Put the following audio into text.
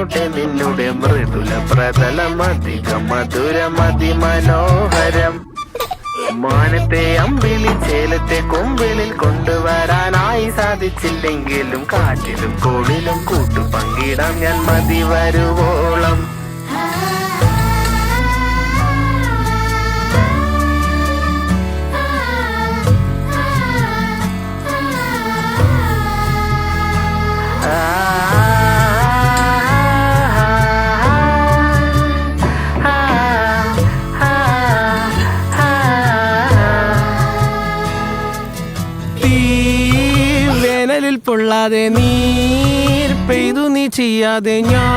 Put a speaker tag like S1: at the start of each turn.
S1: വന്നോട്ടെ നിന്നുടെ മൃദുല പ്രതലം അധികം മധുരം അതിമനോഹരം. മാനത്തെ അമ്പിളി ചേലത്തെ കൊമ്പിളിൽ കൊണ്ടുവരാനായി സാധിച്ചില്ലെങ്കിലും കാറ്റിലും കോളിലും കൂട്ടു പങ്കിടാം ഞാൻ മതി വരുവോളം.
S2: വേനലിൽ പൊള്ളാതെ നീർ പെയ്തു നീ ചെയ്യാതെ ഞാൻ